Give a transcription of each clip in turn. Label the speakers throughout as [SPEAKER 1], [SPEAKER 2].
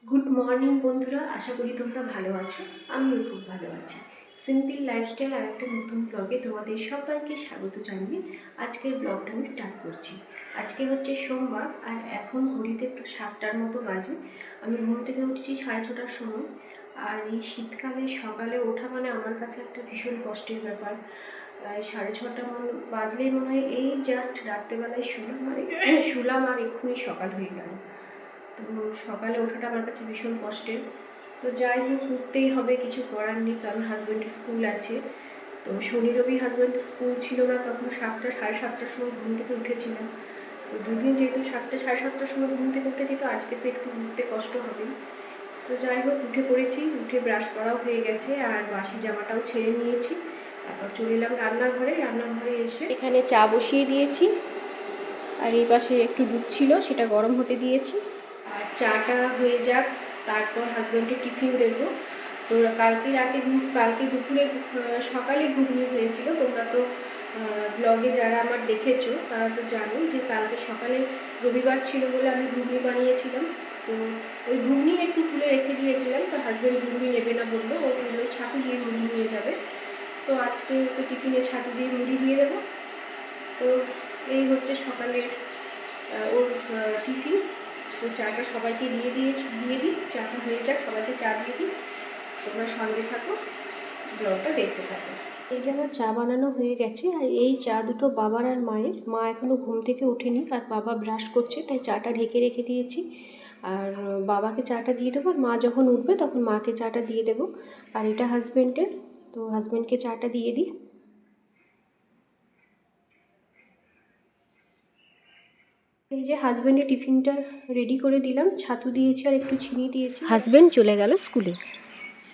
[SPEAKER 1] Good morning বন্ধুরা, আশা করি তোমরা ভালো আছো। আমিও খুব ভালো আছি। সিম্পল লাইফস্টাইল আর একটা নতুন ব্লগে তোমাদের সবাইকে স্বাগত জানিয়ে আজকের ব্লগটা আমি স্টার্ট করছি। আজকে হচ্ছে সোমবার আর এখন ঘড়িতে একটু 7টার মতো বাজে। আমি ঘুম থেকে উঠছি 6:30টার সময়। আর এই শীতকালে সকালে ওঠা মানে আমার কাছে একটা ভীষণ কষ্টের ব্যাপার। প্রায় 6:30 বাজলেই মনে হয় এই জাস্ট রাত্রেবেলায় শুলাম আর এক্ষুনি সকাল হয়ে গেল। তো সকালে ওঠাটা আমার কাছে ভীষণ কষ্টের। তো যাই হোক, উঠতেই হবে, কিছু করার নেই, কারণ হাজব্যান্ডের স্কুল আছে। তো শনি রবি হাজব্যান্ডের স্কুল ছিল না, তখন 7টা 7:30টার সময় ঘুম থেকে উঠেছিলাম। তো দুদিন যেহেতু 7টা 7:30টার সময় ঘুম থেকে উঠেছি, তো আজকে তো একটু উঠতে কষ্ট হবেই। তো যাই হোক, উঠে পড়েছি, উঠে ব্রাশ করাও হয়ে গেছে আর বাসি জামাটাও ছেড়ে নিয়েছি। তারপর চলে এলাম রান্নাঘরে এসে এখানে চা বসিয়ে দিয়েছি। আর এই পাশে একটু দুধ ছিল, সেটা গরম হতে দিয়েছি। আর চাটা হয়ে যাক, তারপর হাজব্যান্ডের টিফিন দেবো। তো কালকে দুপুরে সকালে ঘুগনি হয়েছিল। তোমরা তো ব্লগে যারা আমার দেখেছো তারা তো জানো যে কালকে সকালে রবিবার ছিল বলে আমি ঘুগনি বানিয়েছিলাম। তো ওই ঘুগনি একটু তুলে রেখে দিয়েছিলাম। তো হাজব্যান্ড ঘুগনি নেবে না বললো, ও বললো ছাতু দিয়ে মুড়ি নিয়ে যাবে। তো আজকে ওকে টিফিনে ছাতু দিয়ে মুড়ি দিয়ে দেবো। তো এই হচ্ছে সকালের ওর টিফিন। তো চাটা সবাইকে দিয়ে দিই, চাটা হয়ে যাক, সবাইকে চা দিয়ে দিই। তোমরা সঙ্গে থাকো, ব্লগটা দেখতে থাকো। এই যে আমার চা বানানো হয়ে গেছে, আর এই চা দুটো বাবার আর মায়ের। মা এখনও ঘুম থেকে ওঠেনি আর বাবা ব্রাশ করছে, তাই চাটা ঢেকে রেখে দিয়েছি। আর বাবাকে চাটা দিয়ে দেবো, আর মা যখন উঠবে তখন মাকে চাটা দিয়ে দেবো। আর এটা হাজব্যান্ডের, তো হাজব্যান্ডকে চাটা দিয়ে দিই। এই যে হাজব্যান্ডের টিফিনটা রেডি করে দিলাম, ছাতু দিয়েছি আর একটু চিনি দিয়েছি। হাজব্যান্ড চলে গেল স্কুলে।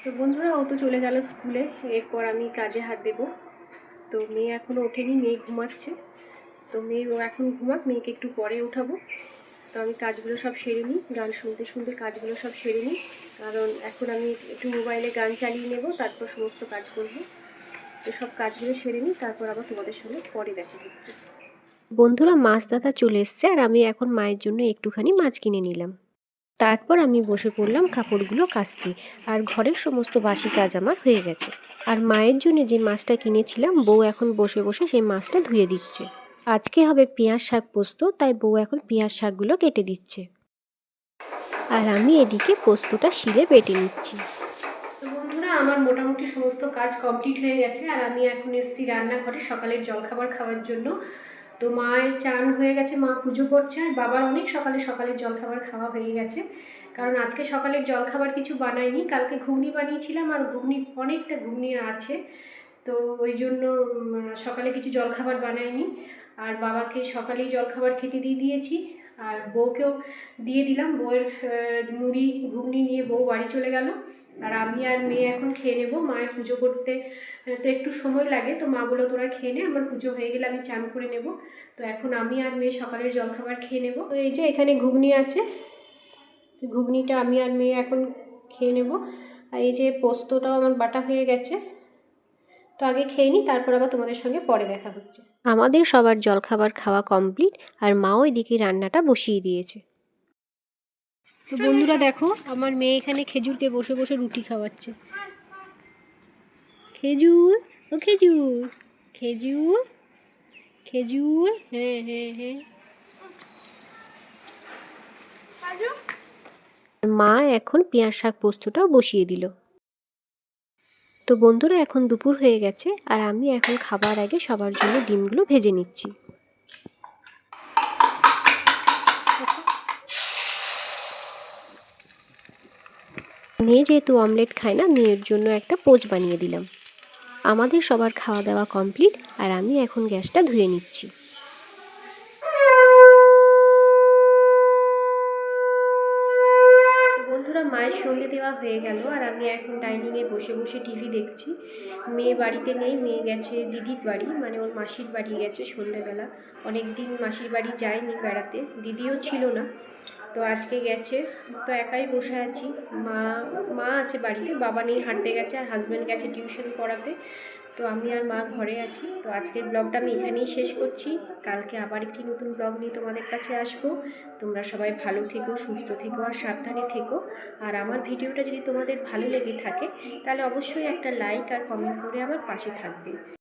[SPEAKER 1] তো বন্ধুরা, ও তো চলে গেল স্কুলে, এরপর আমি কাজে হাত দেবো। তো মেয়ে এখনও ওঠেনি, মেয়ে ঘুমাচ্ছে। তো ও এখন ঘুমাক, মেয়েকে একটু পরে উঠাবো। তো আমি কাজগুলো সব সেরে নিই, গান শুনতে শুনতে কাজগুলো সব সেরে নিই, কারণ এখন আমি একটু মোবাইলে গান চালিয়ে নেব, তারপর সমস্ত কাজ করব। তো সব কাজগুলো সেরে নিই, তারপর আবার তোমাদের সঙ্গে পরে দেখা হচ্ছে। বন্ধুরা, মাছ দাদা চলে এসছে আর আমি এখন মায়ের জন্য একটুখানি মাছ কিনে নিলাম। তারপর আমি বসে পড়লাম কাপড়গুলো কাচতে। আর ঘরের সমস্ত বাসি কাজ আমার হয়ে গেছে। আর মায়ের জন্য যে মাছটা কিনেছিলাম, বউ এখন বসে বসে সেই মাছটা ধুয়ে দিচ্ছে। আজকে হবে পেঁয়াজ শাক পোস্ত, তাই বউ এখন পেঁয়াজ শাকগুলো কেটে দিচ্ছে। আর আমি এদিকে পোস্তটা শিলে বেটে নিচ্ছি। তো বন্ধুরা, আমার মোটামুটি সমস্ত কাজ কমপ্লিট হয়ে গেছে আর আমি এখন এসেছি রান্নাঘরে সকালের জলখাবার খাওয়ার জন্য। তো মায়ের চান হয়ে গেছে, মা পুজো করছে, আর বাবার অনেক সকালের জলখাবার খাওয়া হয়ে গেছে। কারণ আজকে সকালের জলখাবার কিছু বানাইনি, কালকে ঘুগনি বানিয়েছিলাম আর অনেকটা ঘুগনি আছে। তো ওই জন্য সকালে কিছু জলখাবার বানাইনি। আর বাবাকে সকালেই জলখাবার খেতে দিয়ে দিয়েছি, আর বউকেও দিয়ে দিলাম। বউয়ের মুড়ি ঘুগনি নিয়ে বউ বাড়ি চলে গেল। আর আমি আর মেয়ে এখন খেয়ে নেব। মায়ের পুজো করতে তো একটু সময় লাগে, তো মা বললো তোরা খেয়ে নে, আমার পুজো হয়ে গেলে আমি চান করে নেব। তো এখন আমি আর মেয়ে সকালের জলখাবার খেয়ে নেব। তো এই যে এখানে ঘুগনি আছে, ঘুগনিটা আমি আর মেয়ে এখন খেয়ে নেব। আর এই যে পোস্তটাও আমার বাটা হয়ে গেছে। তো আগে খেয়ে নিই, তারপর আবার তোমাদের সঙ্গে পরে দেখা হচ্ছে। আমাদের সবার জলখাবার খাওয়া কমপ্লিট, আর মাও এদিকে রান্নাটা বসিয়ে দিয়েছে। তো বন্ধুরা দেখো, আমার মেয়ে এখানে খেজুরকে বসে বসে রুটি খাওয়াচ্ছে। খেজুর, ও খেজুর, খেজুর, খেজুর, হ্যাঁ হ্যাঁ হ্যাঁ। মা এখন পেঁয়াজ শাক পোস্তটাও বসিয়ে দিল। তো বন্ধুরা, এখন দুপুর হয়ে গেছে আর আমি এখন খাবার আগে সবার জন্য ডিমগুলো ভেজে নিচ্ছি। মেয়ে যেহেতু অমলেট খায় না, মেয়ের জন্য একটা পোচ বানিয়ে দিলাম। আমাদের সবার খাওয়া দাওয়া কমপ্লিট আর আমি এখন গ্যাসটা ধুয়ে নিচ্ছি। বন্ধুরা, মায়ের সঙ্গে দেওয়া হয়ে গেল আর আমি এখন ডাইনিংয়ে বসে বসে টিভি দেখছি। মেয়ে বাড়িতে নেই, মেয়ে গেছে দিদির বাড়ি, মানে ওর মাসির বাড়ি গেছে সন্ধ্যেবেলা। অনেক দিন মাসির বাড়ি যায়নি বেড়াতে, দিদিও ছিল না, তো আজকে গেছে। তো একাই বসে আছি, মা আছে বাড়িতে, বাবা নেই, হাঁটতে গেছে, আর হাজব্যান্ড গেছে টিউশন পড়াতে। তো আমি আর মা ঘরে আছি। তো আজকের ব্লগটা আমি এখানেই শেষ করছি। কালকে আবার একটি নতুন ব্লগ নিয়ে তোমাদের কাছে আসবো। তোমরা সবাই ভালো থেকো, সুস্থ থেকো আর সাবধানে থেকো। আর আমার ভিডিওটা যদি তোমাদের ভালো লেগে থাকে তাহলে অবশ্যই একটা লাইক আর কমেন্ট করে আমার পাশে থাকবে।